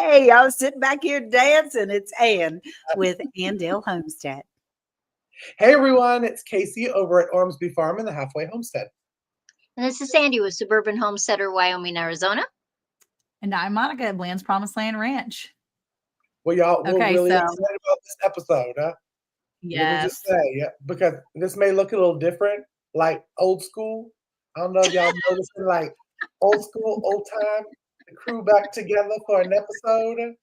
Hey, I was sitting back here dancing. It's Ann with Andale Homestead. Hey everyone, it's Cayce over at Ormsby Farm in the Halfway Homestead. And this is Sandi with Suburban Homesteader, Wyoming, Arizona. And I'm Monica at Bland's Promised Land Ranch. Well, y'all, we're really excited about this episode, huh? Yes. Let me just say, because this may look a little different, like old school. I don't know if y'all noticing, like old school, old time, the crew back together for an episode.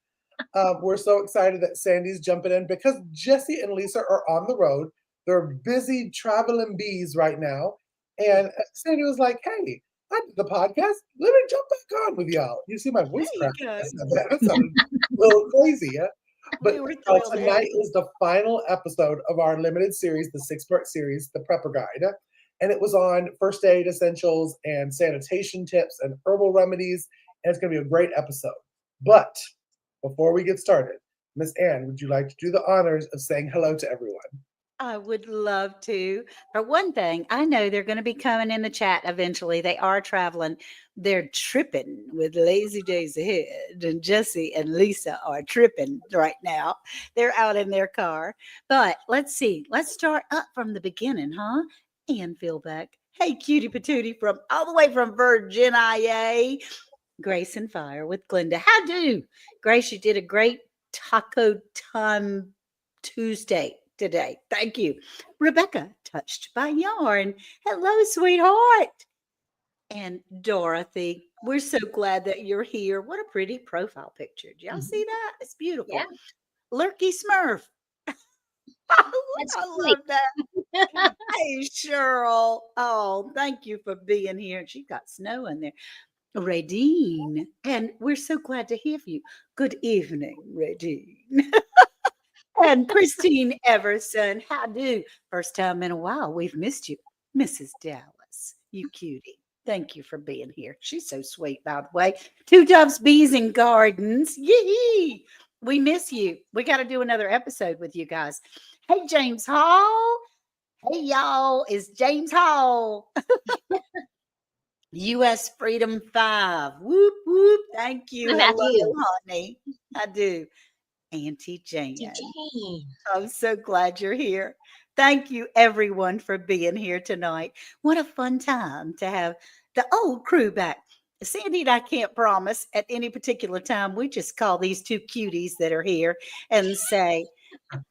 We're so excited that Sandi's jumping in because Jesse and Lisa are on the road. They're busy traveling bees right now. And Sandi was like, hey, I did the podcast. Let me jump back on with y'all. You see my voice crack. That sounded a little crazy, yeah? But tonight is the final episode of our limited series, the 6-part series, The Prepper Guide. And it was on first aid essentials and sanitation tips and herbal remedies. And it's going to be a great episode. But before we get started, Miss Ann, would you like to do the honors of saying hello to everyone? I would love to. For one thing, I know they're going to be coming in the chat eventually. They are traveling. They're tripping with lazy days ahead. And Jesse and Lisa are tripping right now. They're out in their car. But let's see. Let's start up from the beginning, huh? Ann Philbeck. Hey, cutie patootie from all the way from Virginia. Grace and Fire with Glenda. How do? Grace, you did a great Taco Time Tuesday today. Thank you. Rebecca, Touched by Yarn. Hello, sweetheart. And Dorothy, we're so glad that you're here. What a pretty profile picture. Did y'all see that? It's beautiful. Yeah. Lurky Smurf. I love that. Hey, Cheryl. Oh, thank you for being here. She got snow in there. Radine, and we're so glad to hear from you. Good evening, Radine. And Christine Everson, how do? First time in a while, we've missed you. Mrs. Dallas, you cutie. Thank you for being here. She's so sweet, by the way. Two Doves, Bees, and Gardens. Yee! We miss you. We got to do another episode with you guys. Hey, James Hall. Hey, y'all. It's James Hall. U.S. Freedom 5. Whoop, whoop. Thank you. Hello, honey. I do. Auntie Jane. I'm so glad you're here. Thank you, everyone, for being here tonight. What a fun time to have the old crew back. Sandi and I can't promise at any particular time. We just call these two cuties that are here and say, I'm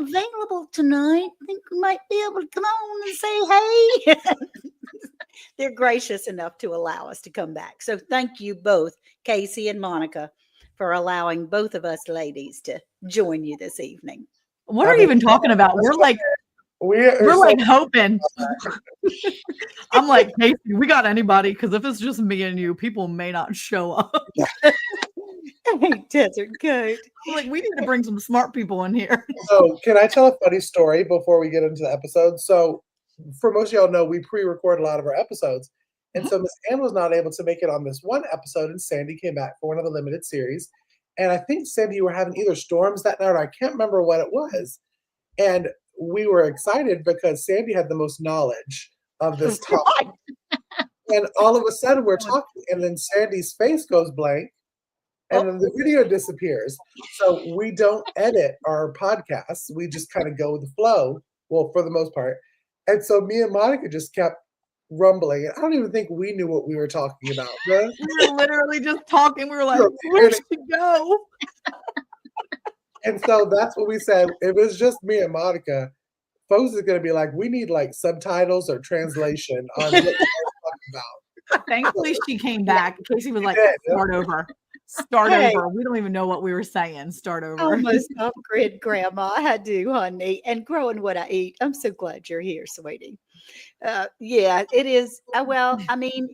available tonight. I think we might be able to come on and say hey. They're gracious enough to allow us to come back. So thank you both, Cayce and Monica, for allowing both of us ladies to join you this evening. What are you even talking about? We're like hoping. I'm like, Cayce, we got anybody? Because if it's just me and you, people may not show up. Hey, Desert Goat. Like, we need to bring some smart people in here. So, can I tell a funny story before we get into the episode? So, for most of y'all know, we pre-record a lot of our episodes. And so Miss Ann was not able to make it on this one episode, and Sandi came back for one of the limited series. And I think, Sandi, you were having either storms that night, or I can't remember what it was. And we were excited because Sandi had the most knowledge of this topic. And all of a sudden we're talking, and then Sandi's face goes blank, and then the video disappears. So we don't edit our podcasts. We just kind of go with the flow, well, for the most part. And so me and Monica just kept rumbling. And I don't even think we knew what we were talking about. Right? We were literally just talking. We were like, where should we go? And so that's what we said. If it's just me and Monica, folks are going to be like, we need like subtitles or translation on what we're talking about. Thankfully, she came back. Cayce was like, start over. Start over. We don't even know what we were saying. Start over. Almost off-grid, Grandma. I do, honey. And growing what I eat. I'm so glad you're here, sweetie. Yeah, it is. Well, I mean,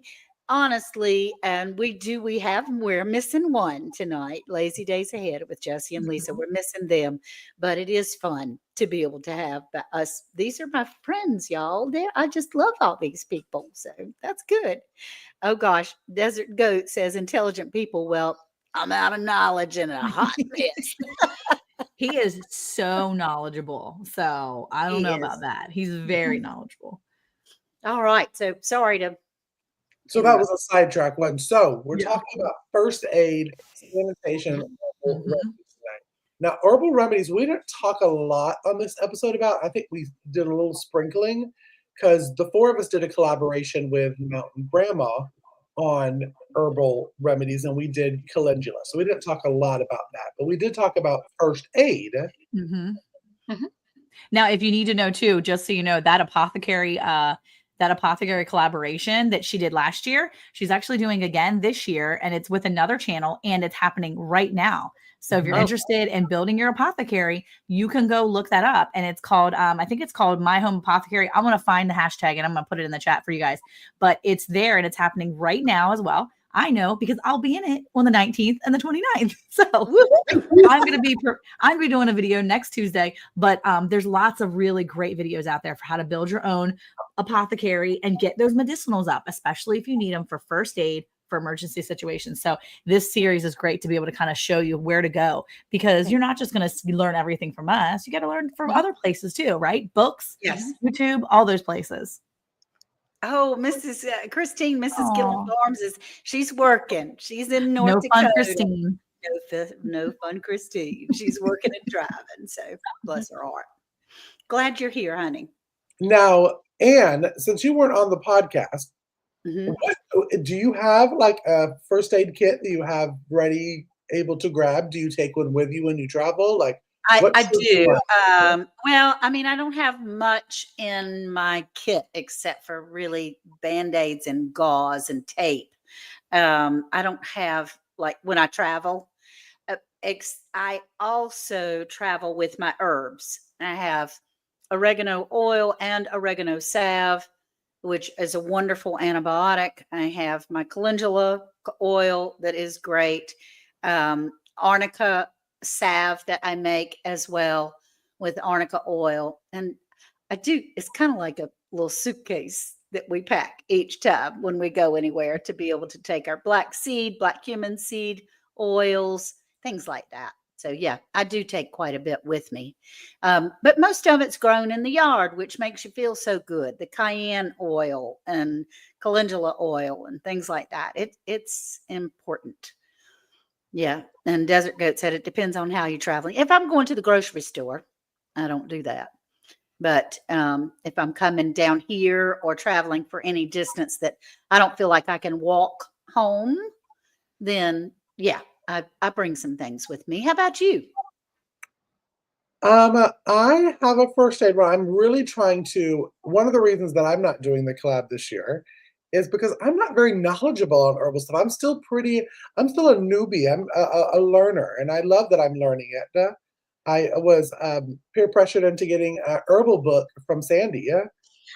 honestly, and we're missing one tonight. Lazy Days Ahead with Jesse and Lisa. We're missing them, but it is fun to be able to have us. These are my friends, y'all. I just love all these people. So that's good. Oh gosh, Desert Goat says intelligent people. Well, I'm out of knowledge and a hot mess. He is so knowledgeable. So I don't know about that. He's very knowledgeable. All right. So sorry to So that was a sidetrack one. So we're talking about first aid, sanitation, and herbal remedies tonight. Now, herbal remedies, we didn't talk a lot on this episode about. I think we did a little sprinkling because the four of us did a collaboration with Mountain Grandma on herbal remedies, and we did calendula. So we didn't talk a lot about that, but we did talk about first aid. Now, if you need to know too, just so you know, that apothecary collaboration that she did last year, she's actually doing again this year, and it's with another channel, and it's happening right now. So if you're interested in building your apothecary, you can go look that up. And it's called, I think it's called My Home Apothecary. I'm going to find the hashtag and I'm going to put it in the chat for you guys, but it's there and it's happening right now as well. I know because I'll be in it on the 19th and the 29th. So I'm going to be doing a video next Tuesday, but there's lots of really great videos out there for how to build your own apothecary and get those medicinals up, especially if you need them for first aid, for emergency situations. So this series is great to be able to kind of show you where to go, because you're not just going to learn everything from us. You got to learn from other places too, right? Books, YouTube, all those places. Oh, Mrs. Christine, Mrs. Gillen Farms she's working. She's in North Dakota. Fun, Christine. No fun, Christine. She's working and driving. So bless her heart. Glad you're here, honey. Now, Anne, since you weren't on the podcast, do you have like a first aid kit that you have ready, able to grab? Do you take one with you when you travel? Like, I do. Well, I mean, I don't have much in my kit except for really Band-Aids and gauze and tape. I don't have, like, when I travel, I also travel with my herbs. I have oregano oil and oregano salve, which is a wonderful antibiotic. I have my calendula oil that is great. Arnica salve that I make as well with arnica oil. And it's kind of like a little suitcase that we pack each time when we go anywhere to be able to take our black cumin seed oils, things like that. So yeah, I do take quite a bit with me. But most of it's grown in the yard, which makes you feel so good. The cayenne oil and calendula oil and things like that. It's important. Yeah. And Desert Goat said it depends on how you're traveling. If I'm going to the grocery store, I don't do that. But if I'm coming down here or traveling for any distance that I don't feel like I can walk home, then yeah, I bring some things with me. How about you? I have a first aid run. I'm really trying to. One of the reasons that I'm not doing the collab this year is because I'm not very knowledgeable on herbal stuff. I'm still a newbie. I'm a learner, and I love that I'm learning it. I was peer pressured into getting an herbal book from Sandi. I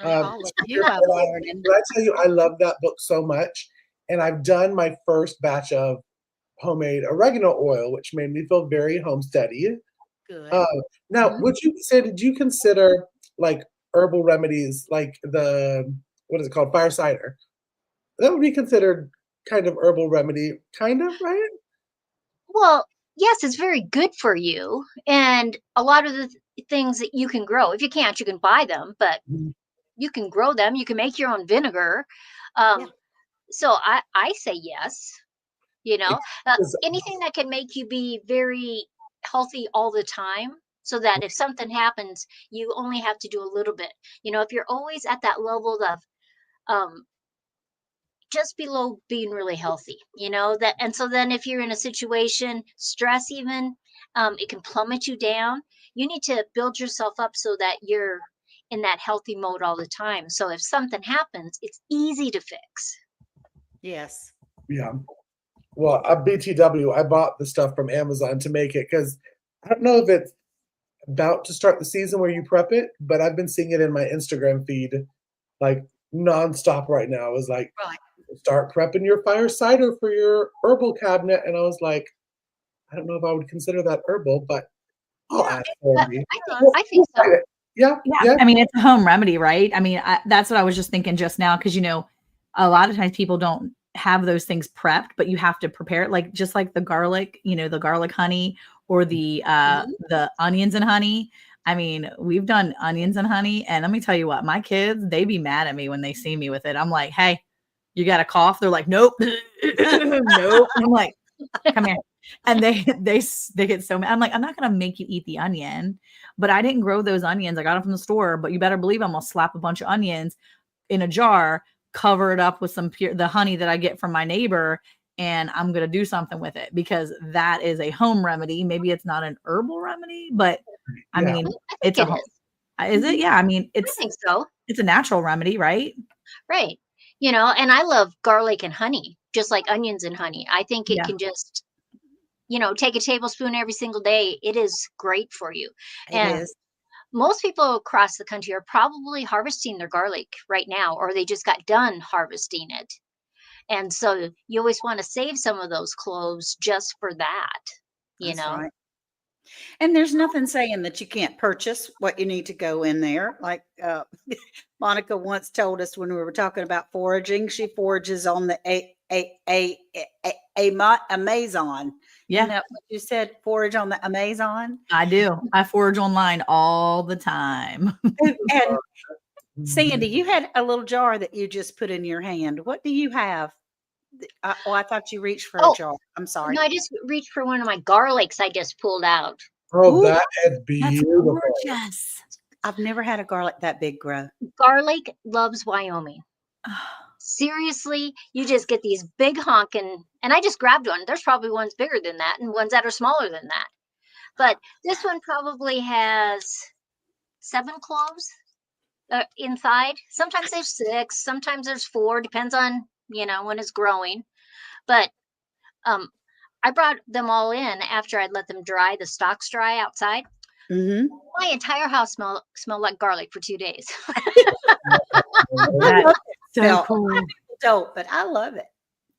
tell you, I love that book so much, and I've done my first batch of homemade oregano oil, which made me feel very homesteady. Good. Now, did you consider like herbal remedies, like what is it called, fire cider? That would be considered kind of herbal remedy, kind of, right? Well, yes, it's very good for you. And a lot of the things that you can grow, if you can't, you can buy them, but you can grow them. You can make your own vinegar. So I say yes. Anything that can make you be very healthy all the time, so that if something happens, you only have to do a little bit. If you're always at that level of just below being really healthy, and so then if you're in a situation, stress even, it can plummet you down. You need to build yourself up so that you're in that healthy mode all the time. So if something happens, it's easy to fix. Yes. Yeah. Well, at BTW, I bought the stuff from Amazon to make it because I don't know if it's about to start the season where you prep it, but I've been seeing it in my Instagram feed like nonstop right now. It was like, start prepping your fire cider for your herbal cabinet. And I was like, I don't know if I would consider that herbal, but I'll ask for you. I think so. Yeah. I mean, it's a home remedy, right? I mean, that's what I was just thinking just now, because, a lot of times people don't have those things prepped, but you have to prepare it, like just like the garlic, the garlic honey or the onions and honey. I mean, we've done onions and honey, and let me tell you what, my kids, they be mad at me when they see me with it. I'm like, hey, You got a cough. They're like, nope, nope. I'm like, come here. And they get so mad. I'm like, I'm not going to make you eat the onion, but I didn't grow those onions. I got them from the store, but you better believe I'm going to slap a bunch of onions in a jar, cover it up with the honey that I get from my neighbor. And I'm going to do something with it because that is a home remedy. Maybe it's not an herbal remedy, but I Yeah. mean, I it's think a it home. is. Is it? Yeah. I mean, I think so. it's a natural remedy, right? Right. You know, and I love garlic and honey, just like onions and honey. I think it Yeah. can just, you know, take a tablespoon every single day. It is great for you. It And is. most people across the country are probably harvesting their garlic right now, or they just got done harvesting it. And so you always want to save some of those cloves just for that, you That's know? right. And there's nothing saying that you can't purchase what you need to go in there. Like Monica once told us when we were talking about foraging, she forages on the Amazon. Yeah, Isn't that what you said? Forage on the Amazon. I do. I forage online all the time. And Sandy, you had a little jar that you just put in your hand. What do you have? I thought you reached for a Oh, jar. I'm sorry. no, I just reached for one of my garlics I just pulled out. Oh, Ooh, that is That's beautiful. gorgeous. I've never had a garlic that big grow. Garlic loves Wyoming. Seriously, you just get these big honking, and I just grabbed one. There's probably ones bigger than that and ones that are smaller than that. But this one probably has 7 cloves inside. Sometimes there's 6, sometimes there's 4, depends on, you know, when it's growing. But um, I brought them all in after I'd let them dry, the stalks dry outside. Mm-hmm. My entire house smelled like garlic for 2 days. That's so Well, cool. Don't, but I love it.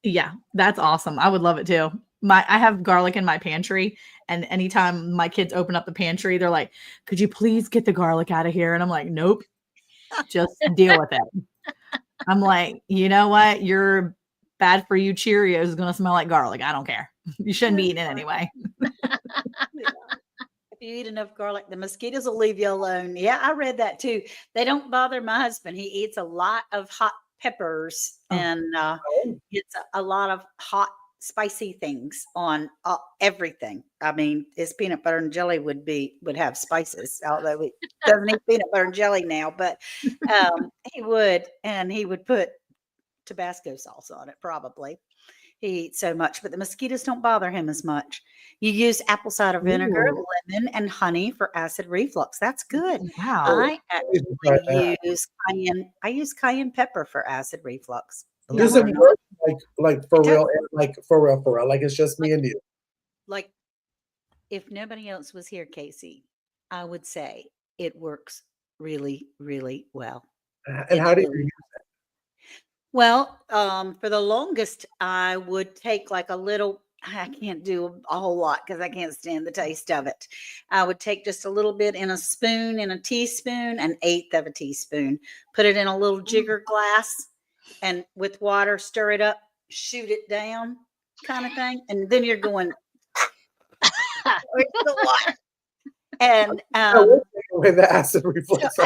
Yeah, that's awesome. I would love it too. I have garlic in my pantry, and anytime my kids open up the pantry, they're like, "Could you please get the garlic out of here?" And I'm like, "Nope, just deal with it." I'm like, you know what? Your bad for you Cheerios is gonna smell like garlic. I don't care. You shouldn't be eating it anyway. Yeah. If you eat enough garlic, the mosquitoes will leave you alone. Yeah, I read that too. They don't bother my husband. He eats a lot of hot peppers Oh. and gets a lot of hot, spicy things on everything. I mean, his peanut butter and jelly would have spices, although he doesn't eat peanut butter and jelly now. But he would, and he would put Tabasco sauce on it probably. He eats so much, but the mosquitoes don't bother him as much. You use apple cider vinegar, Ooh. lemon, and honey for acid reflux. That's good. Wow. I Need to try actually that. use cayenne. I use cayenne pepper for acid reflux. Yeah, Does Believe it it or work not. like for It real? does. Like for real, for real? Like it's just me and you. Like if nobody else was here, Casey, I would say it works really, really well. And It how do you really use Well, for the longest, I would take like a little, I can't do a whole lot because I can't stand the taste of it. I would take just a little bit in a spoon, in a teaspoon, an eighth of a teaspoon, put it in a little jigger glass and with water, stir it up, shoot it down kind of thing. And then you're going, where's the water? And I would take away the acid so reflux.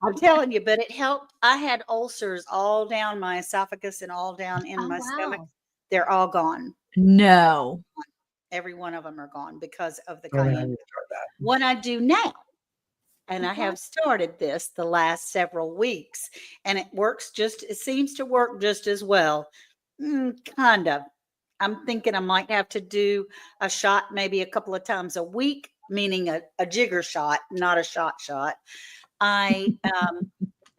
I'm telling you, but it helped. I had ulcers all down my esophagus and all down in Oh, my stomach. wow. They're all gone. No. Every one of them are gone because of the Oh, man, I cayenne. need to try that. What I do now, and I Okay. have started this the last several weeks, and it seems to work just as well. Kind of. I'm thinking I might have to do a shot maybe a couple of times a week, meaning a jigger shot, not a shot. I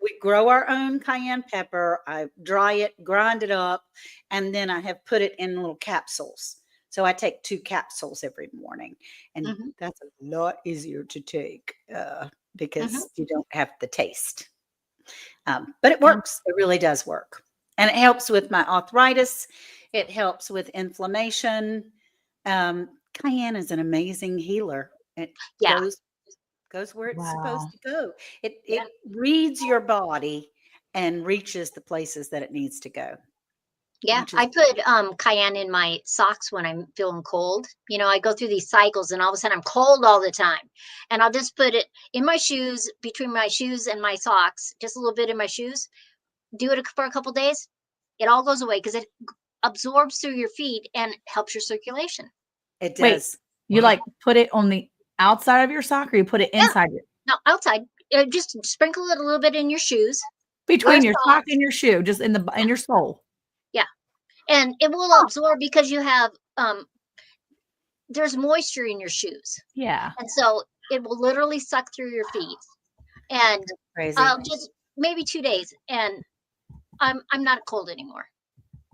we grow our own cayenne pepper. I dry it, grind it up, and then I have put it in little capsules. So I take 2 capsules every morning, and Mhm. that's a lot easier to take because Mhm. you don't have the taste. But it Yeah. works. It really does work, and it helps with my arthritis. It helps with inflammation. Cayenne is an amazing healer. It Yeah. goes where it's Wow. supposed to go. It Yeah. reads your body and reaches the places that it needs to go. Yeah, Which I is put cayenne in my socks when I'm feeling cold. You know, I go through these cycles and all of a sudden I'm cold all the time. And I'll just put it in my shoes, between my shoes and my socks, just a little bit in my shoes. Do it for a couple days. It all goes away because it absorbs through your feet and helps your circulation. It Wait, does. you like put it on the outside of your sock, or you put it Yeah. inside your No, outside. Just sprinkle it a little bit in your shoes. between Wear your sock socks. and your shoe, just in your sole. And it will absorb because you have there's moisture in your shoes. Yeah. And so it will literally suck through your feet. And Crazy. just maybe 2 days and I'm not cold anymore.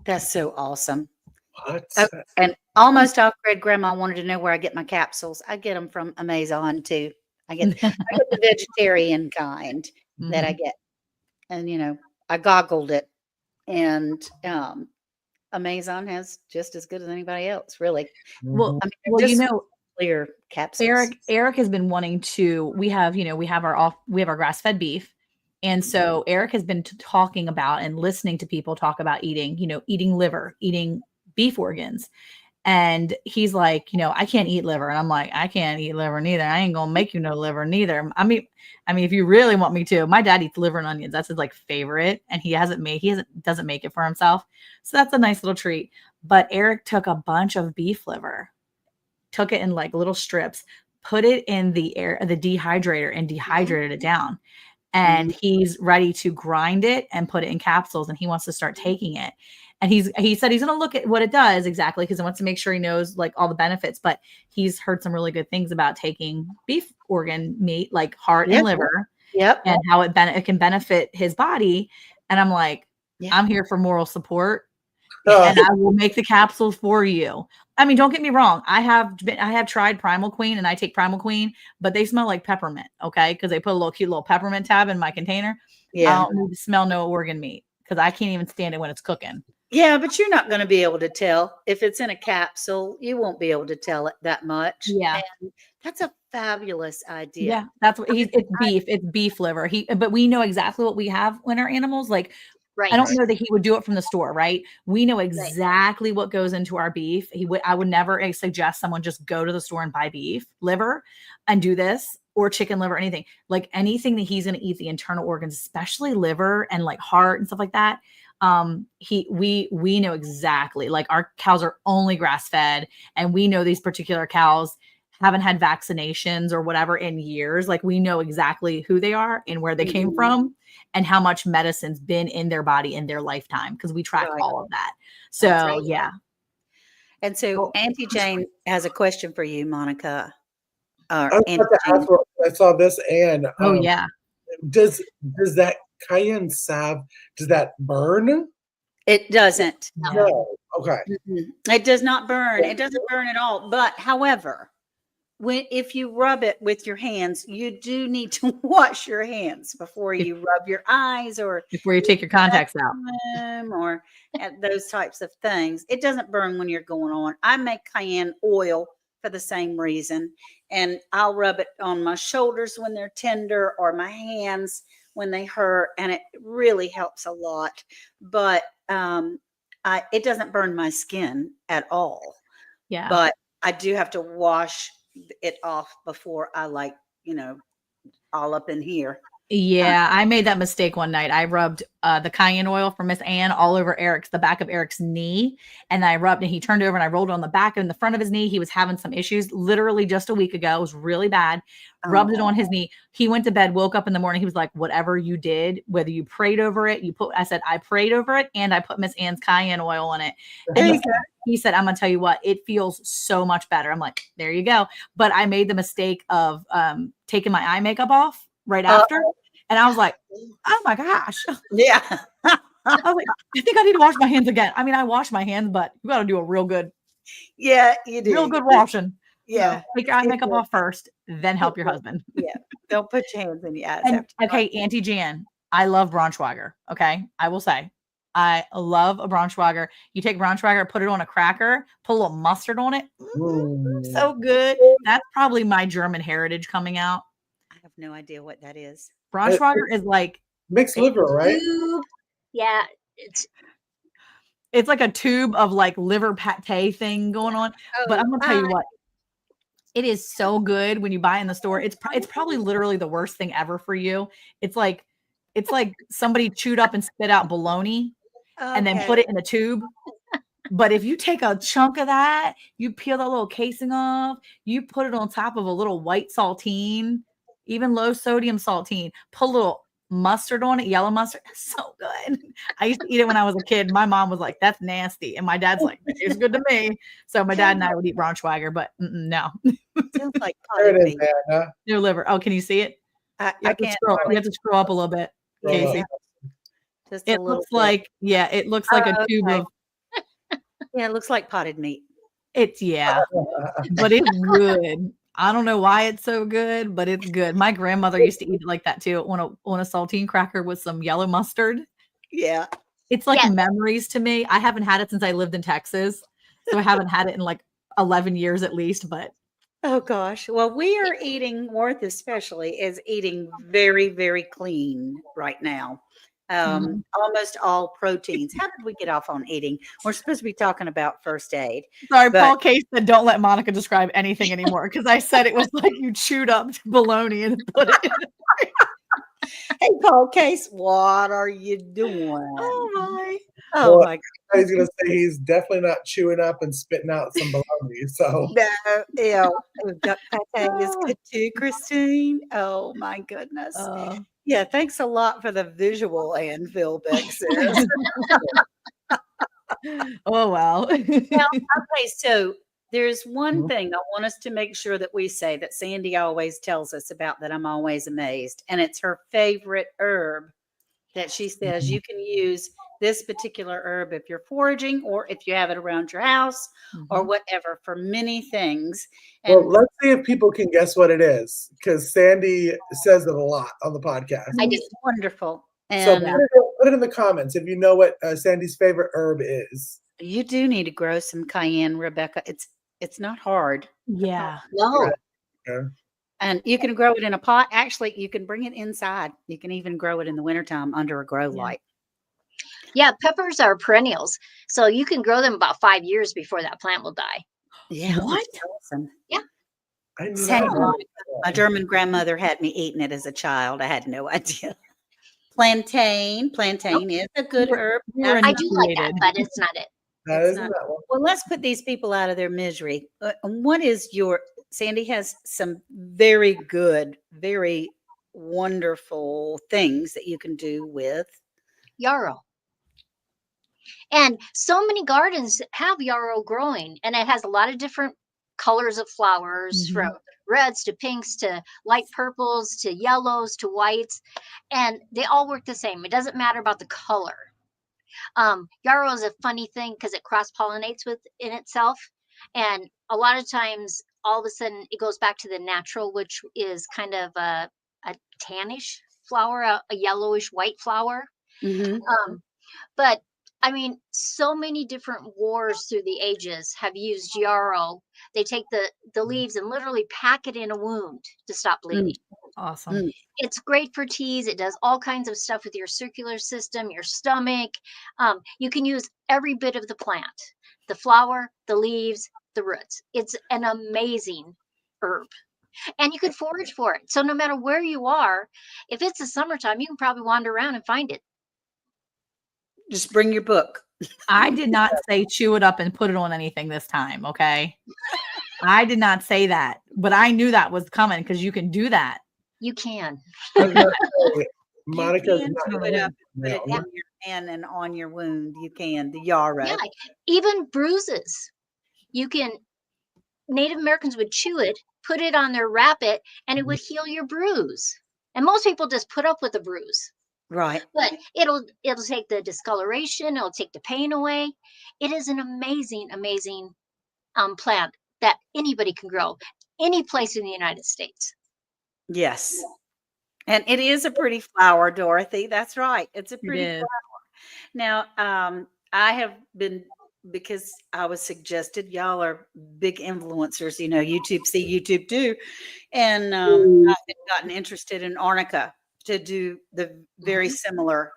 That's so awesome. What? Oh, and almost all grade grandma wanted to know where I get my capsules. I get them from Amazon too. I get the vegetarian kind that I get. And I goggled it, and Amazon has just as good as anybody else, really. Well, I mean, well, just clear capsules. Eric has been wanting to. We have our grass-fed beef, and so Eric has been talking about and listening to people talk about eating liver, eating beef organs. And he's like, I can't eat liver. And I'm like, I can't eat liver neither. I ain't gonna make you no liver neither. I mean, if you really want me to, my dad eats liver and onions. That's his like favorite. And he doesn't make it for himself. So that's a nice little treat. But Eric took a bunch of beef liver, took it in like little strips, put it in the dehydrator and dehydrated it down. And he's ready to grind it and put it in capsules, and he wants to start taking it. And he said he's going to look at what it does exactly because he wants to make sure he knows like all the benefits. But he's heard some really good things about taking beef organ meat, like heart and liver, and how it can benefit his body. And I'm like, I'm here for moral support, and I will make the capsules for you. I mean, don't get me wrong. I have tried Primal Queen, and I take Primal Queen, but they smell like peppermint. Okay, because they put a cute little peppermint tab in my container. Yeah, I don't need to smell no organ meat because I can't even stand it when it's cooking. Yeah, but you're not going to be able to tell if it's in a capsule. You won't be able to tell it that much. Yeah, and that's a fabulous idea. Yeah, that's what it's beef. It's beef liver. But we know exactly what we have in our animals. Like, I don't know that he would do it from the store, right? We know exactly what goes into our beef. I would never suggest someone just go to the store and buy beef liver and do this, or chicken liver, or anything. Like anything that he's going to eat, the internal organs, especially liver and like heart and stuff like that. We know exactly, like our cows are only grass fed, and we know these particular cows haven't had vaccinations or whatever in years. Like we know exactly who they are and where they came from and how much medicine's been in their body in their lifetime, because we track all of that. So yeah. And so Auntie Jane has a question for you, Monica. I saw this, and does that cayenne salve, does that burn? It doesn't. No. Okay. It does not burn. It doesn't burn at all. But however, if you rub it with your hands, you do need to wash your hands before you rub your eyes or before you take your contacts out or those types of things. It doesn't burn when you're going on. I make cayenne oil for the same reason, and I'll rub it on my shoulders when they're tender or my hands when they hurt, and it really helps a lot. But it doesn't burn my skin at all. Yeah. But I do have to wash it off before I all up in here. Yeah, I made that mistake one night. I rubbed the cayenne oil from Miss Ann all over the back of Eric's knee. And I rubbed, and he turned over and I rolled it on the back and the front of his knee. He was having some issues literally just a week ago. It was really bad. Rubbed it on his knee. He went to bed, woke up in the morning. He was like, whatever you did, whether you prayed over it, I said, I prayed over it, and I put Miss Ann's cayenne oil on it. And he said, I'm going to tell you what, it feels so much better. I'm like, there you go. But I made the mistake of taking my eye makeup off right after. And I was like, oh my gosh. Yeah. I was like, I think I need to wash my hands again. I mean, I wash my hands, but you got to do a real good. Yeah, you do. Real good washing. Yeah. So take your eye makeup off first, then help your husband. Yeah. Don't put your hands in your eyes. Okay, Auntie Jan, I love Braunschweiger. Okay. I will say, I love a Braunschweiger. You take Braunschweiger, put it on a cracker, put a little mustard on it. So good. That's probably my German heritage coming out. I have no idea what that is. Braunschweiger is like mixed liver, right? Yeah, it's like a tube of like liver pate thing going on. But I'm gonna tell you what, it is so good when you buy it in the store. It's probably literally the worst thing ever for you. It's like somebody chewed up and spit out bologna, and then put it in a tube. But if you take a chunk of that, you peel that little casing off, you put it on top of a little white saltine, even low sodium saltine, put a little mustard on it, yellow mustard. It's so good. I used to eat it when I was a kid. My mom was like, that's nasty. And my dad's like, it's good to me. So my dad and I would eat Braunschweiger, but no. Sounds like There potted it is, meat. Anna. Your liver. Oh, can you see it? I You have to can't scroll. hardly You have to scroll up a little bit, Scroll Casey. up. just a It little looks bit. like, yeah, it looks like a tube okay. of Yeah, it looks like potted meat. it's, yeah, but it's good. I don't know why it's so good, but it's good. My grandmother used to eat it like that too, on a saltine cracker with some yellow mustard. Yeah. It's like Yes. memories to me. I haven't had it since I lived in Texas, so I haven't had it in like 11 years at least, but Oh gosh. Well, we are eating, Worth especially is eating very, very clean right now. Almost all proteins. How did we get off on eating? We're supposed to be talking about first aid. sorry, But- Paul Cayce said don't let Monica describe anything anymore because I said it was like you chewed up bologna and put it in. Hey, Paul Cayce, what are you doing? Oh my. Oh Well, my He's gonna say he's definitely not chewing up and spitting out some bologna. So no, ew. Duck pate is good too, Christine. Oh my goodness. Yeah, thanks a lot for the visual, Ann Philbeck says. Oh wow. Now, okay, so there's one Mhm. thing I want us to make sure that we say that Sandi always tells us about that I'm always amazed, and it's her favorite herb that she says you can use this particular herb if you're foraging or if you have it around your house or whatever for many things. And well, let's see if people can guess what it is, because Sandi says it a lot on the podcast. I do. it's wonderful. So And put it in the comments if you know what Sandi's favorite herb is. you do need to grow some cayenne, Rebecca. It's not hard. Yeah. No. Okay. And you can grow it in a pot. Actually, you can bring it inside. You can even grow it in the wintertime under a grow light. Yeah, peppers are perennials. So you can grow them about 5 years before that plant will die. Yeah. What? That's awesome. I knew Santa that. Monica. My German grandmother had me eating it as a child. I had no idea. Plantain. Plantain is a good herb. You're I do like that, initiated. but it's not it. That It's isn't not- that one. Well, let's put these people out of their misery. What is your Sandi has some very good, very wonderful things that you can do with. Yarrow. And so many gardens have yarrow growing, and it has a lot of different colors of flowers Mhm. from reds to pinks to light purples to yellows to whites, and they all work the same. It doesn't matter about the color. Yarrow is a funny thing because it cross pollinates within itself, and a lot of times all of a sudden it goes back to the natural, which is kind of a tannish flower, a yellowish white flower. But I mean, so many different wars through the ages have used yarrow. They take the leaves and literally pack it in a wound to stop bleeding. Awesome. It's great for teas. It does all kinds of stuff with your circular system, your stomach. You can use every bit of the plant, the flower, the leaves, the roots. It's an amazing herb. And you can forage for it. So no matter where you are, if it's the summertime, you can probably wander around and find it. Just bring your book. I did not say chew it up and put it on anything this time. Okay. I did not say that, but I knew that was coming because you can do that. You can. I was gonna say, Monica's you can not chew it up and put now. it in your hand and on your wound. You can. The yarrow. Yeah, even bruises. You can, Native Americans would chew it, put it on their wrap it, and it would heal your bruise. And most people just put up with a bruise. Right. But it'll take the discoloration, it'll take the pain away. It is an amazing, amazing plant that anybody can grow any place in the United States. Yes. And it is a pretty flower, Dorothy. That's right. It's a pretty is. flower. Now, I have been, because I was suggested, y'all are big influencers, you know, YouTube, see YouTube too. And I've gotten interested in arnica to do the very similar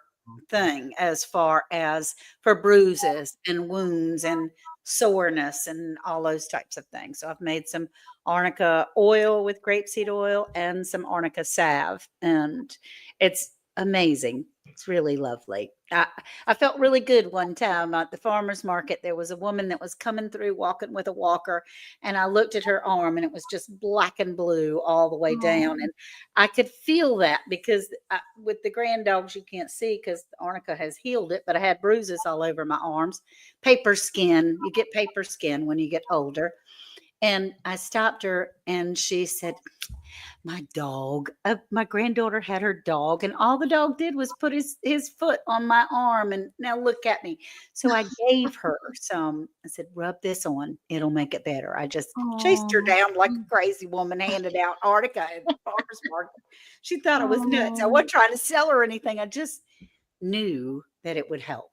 thing as far as for bruises and wounds and soreness and all those types of things. So I've made some arnica oil with grapeseed oil and some arnica salve, and it's amazing. It's really lovely. I felt really good one time at the farmer's market. There was a woman that was coming through walking with a walker, and I looked at her arm and it was just black and blue all the way down. And I could feel that because with the grand dogs, you can't see because the arnica has healed it, but I had bruises all over my arms. Paper skin. You get paper skin when you get older. And I stopped her and she said, my dog, my granddaughter had her dog, and all the dog did was put his foot on my arm. And now look at me. So I gave her some. I said, rub this on. It'll make it better. I just chased her down like a crazy woman, handed out arnica at the farmer's market. She thought I was nuts. I wasn't trying to sell her anything. I just knew that it would help.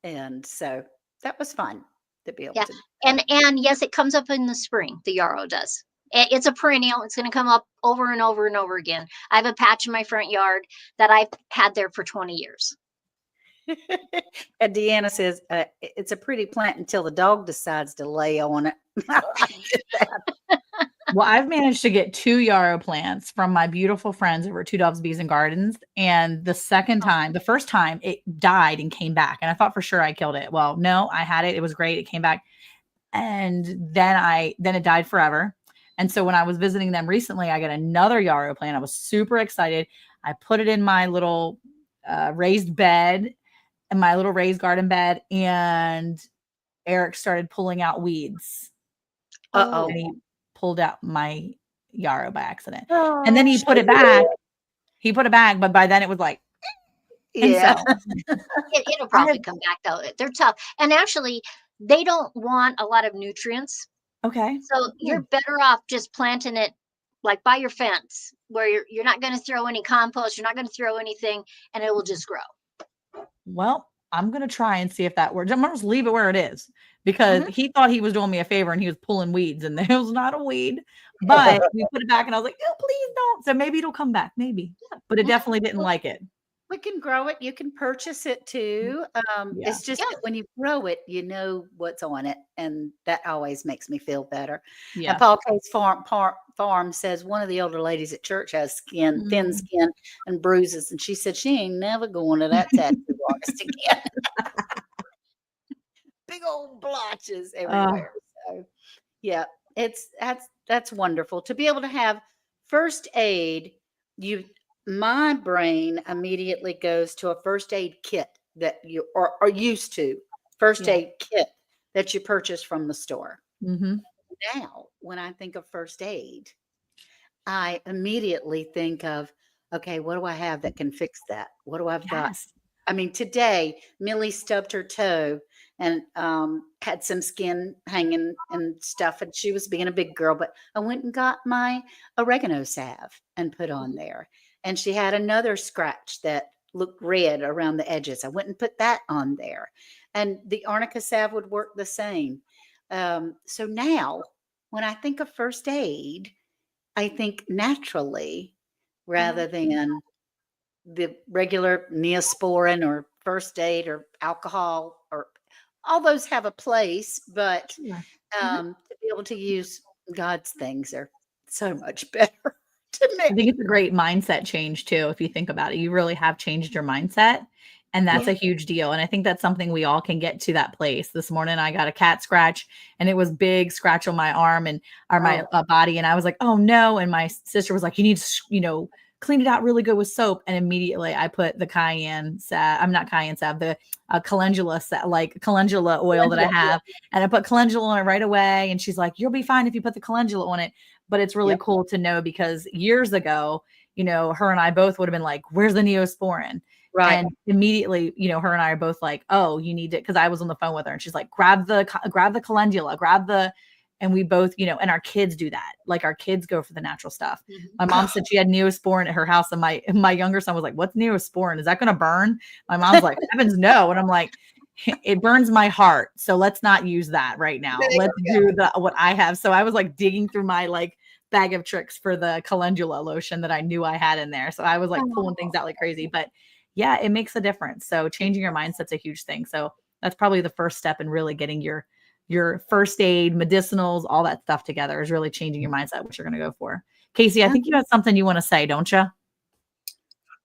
And so that was fun to be able Yeah. to. And yes, it comes up in the spring. The yarrow does. It's a perennial. It's going to come up over and over and over again. I have a patch in my front yard that I've had there for 20 years. And Deanna says it's a pretty plant until the dog decides to lay on it. Well, I've managed to get 2 yarrow plants from my beautiful friends over at Two Dogs, Bees and Gardens. And the first time it died and came back. And I thought for sure I killed it. Well, no, I had it. It was great. It came back. And then it died forever. And so when I was visiting them recently, I got another yarrow plant. I was super excited. I put it in my little raised bed, in my little raised garden bed, and Eric started pulling out weeds. Uh-oh. And he pulled out my yarrow by accident. And then he put it back. But by then it was like, yeah. So, it'll probably come back though. They're tough. And actually, they don't want a lot of nutrients. okay. So you're better off just planting it like by your fence where you're not going to throw any compost. You're not going to throw anything and it will just grow. Well, I'm going to try and see if that works. I'm going to just leave it where it is because he thought he was doing me a favor and he was pulling weeds and it was not a weed, but we put it back and I was like, oh, please don't. So maybe it'll come back. Maybe, but it definitely didn't like it. We can grow it. You can purchase it too. Yeah. It's just that when you grow it, you know what's on it. And that always makes me feel better. Yeah. And Paul Cayce farm says one of the older ladies at church has thin skin and bruises. And she said she ain't never going to that tattoo artist again. Big old blotches everywhere. So yeah, that's wonderful to be able to have first aid. My brain immediately goes to a first aid kit that you are used to, first aid kit that you purchase from the store. Now, when I think of first aid, I immediately think of, okay, what do I have that can fix that? What do I've got? I mean, today, Millie stubbed her toe and had some skin hanging and stuff, and she was being a big girl, but I went and got my oregano salve and put on there. And she had another scratch that looked red around the edges. I went and put that on there. And the arnica salve would work the same. So now, when I think of first aid, I think naturally rather than the regular Neosporin or first aid or alcohol, or all those have a place, but to be able to use God's things are so much better. I think it's a great mindset change too. If you think about it, you really have changed your mindset, and that's a huge deal. And I think that's something we all can get to that place. This morning, I got a cat scratch and it was big scratch on my arm and my body. And I was like, oh no. And my sister was like, you need to, clean it out really good with soap. And immediately I put the the calendula oil that I have. And I put calendula on it right away. And she's like, you'll be fine if you put the calendula on it. But it's really cool to know because years ago, her and I both would have been like, where's the Neosporin? Right. And immediately, her and I are both like, oh, you need it. Cause I was on the phone with her and she's like, grab the calendula, and we both, and our kids do that. Like our kids go for the natural stuff. My mom said she had Neosporin at her house. And my younger son was like, what's Neosporin? Is that going to burn? My mom's like, heavens no. And I'm like, it burns my heart. So let's not use that right now. Let's do what I have. So I was like digging through my bag of tricks for the calendula lotion that I knew I had in there. So I was like pulling things out like crazy, but yeah, it makes a difference. So changing your mindset's a huge thing. So that's probably the first step in really getting your first aid, medicinals, all that stuff together is really changing your mindset, what you're going to go for. Cayce, I think you have something you want to say, don't you?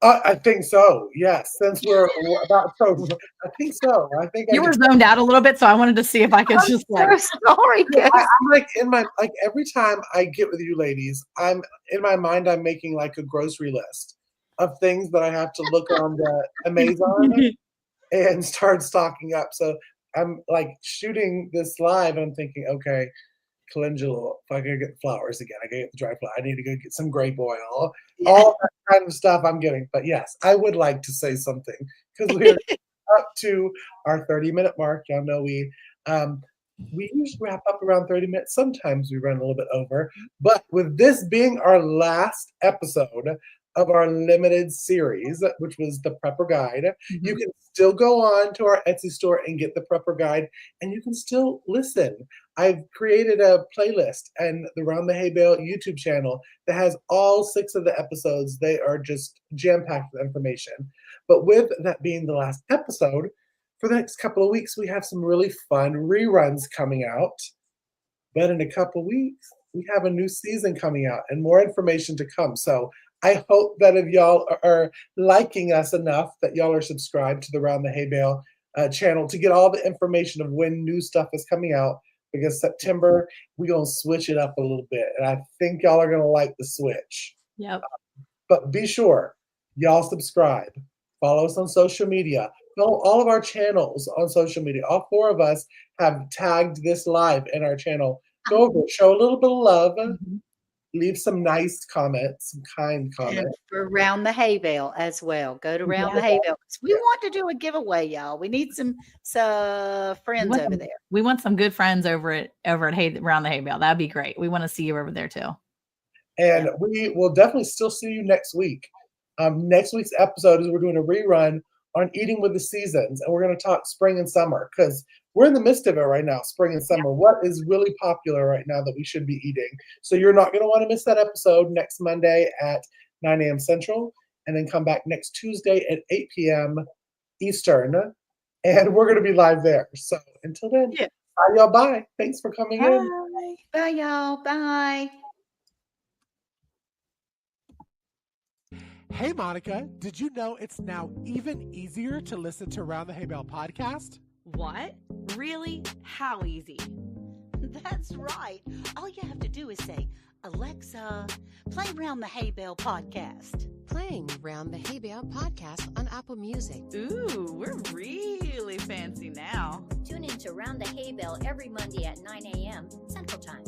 I think so. Yes, since we're about to, I think so. I think I You were just, zoned out a little bit, so I wanted to see if I could just So like. sorry, guys. I'm like in my like every time I get with you ladies, I'm in my mind. I'm making like a grocery list of things that I have to look on the Amazon and start stocking up. So I'm like shooting this live, and I'm thinking, okay, calendula. If I gotta get the flowers again, I gotta get the dry flower. I need to go get some grape oil. Yeah. All that kind of stuff I'm getting. But yes, I would like to say something because we're up to our 30-minute mark. Y'all know we usually wrap up around 30 minutes. Sometimes we run a little bit over. But with this being our last episode of our limited series, which was the Prepper Guide, you can still go on to our Etsy store and get the Prepper Guide, and you can still listen. I've created a playlist and the Round the Hay Bale YouTube channel that has all 6 of the episodes. They are just jam-packed with information. But with that being the last episode, for the next couple of weeks, we have some really fun reruns coming out. But in a couple of weeks, we have a new season coming out and more information to come. So I hope that if y'all are liking us enough that y'all are subscribed to the Round the Hay Bale channel to get all the information of when new stuff is coming out. Because September, we're going to switch it up a little bit. And I think y'all are going to like the switch. Yep. But be sure, y'all subscribe. Follow us on social media. Follow all of our channels on social media. All 4 of us have tagged this live in our channel. Go over it. Show a little bit of love. Leave some nice comments, some kind And comments. for Round the Hay Bale as well. Go to Round the Hay Bale. We want to do a giveaway, y'all. We need some friends over there. We want some good friends over at Round the Hay Bale. That'd be great. We want to see you over there too. And we will definitely still see you next week. Next week's episode is we're doing a rerun on eating with the seasons, and we're going to talk spring and summer because we're in the midst of it right now, spring and summer. What is really popular right now that we should be eating? So you're not going to want to miss that episode next Monday at 9 a.m. Central, and then come back next Tuesday at 8 p.m. Eastern, and we're going to be live there. So until then, bye, y'all. Bye. Thanks for coming in. Bye, y'all. Bye. Hey, Monica, did you know it's now even easier to listen to Round the Hay Bale podcast? What? Really? How easy? That's right. All you have to do is say, Alexa, play Round the Hay Bale podcast. Playing Round the Hay Bale podcast on Apple Music. Ooh, we're really fancy now. Tune in to Round the Hay Bale every Monday at 9 a.m. Central Time.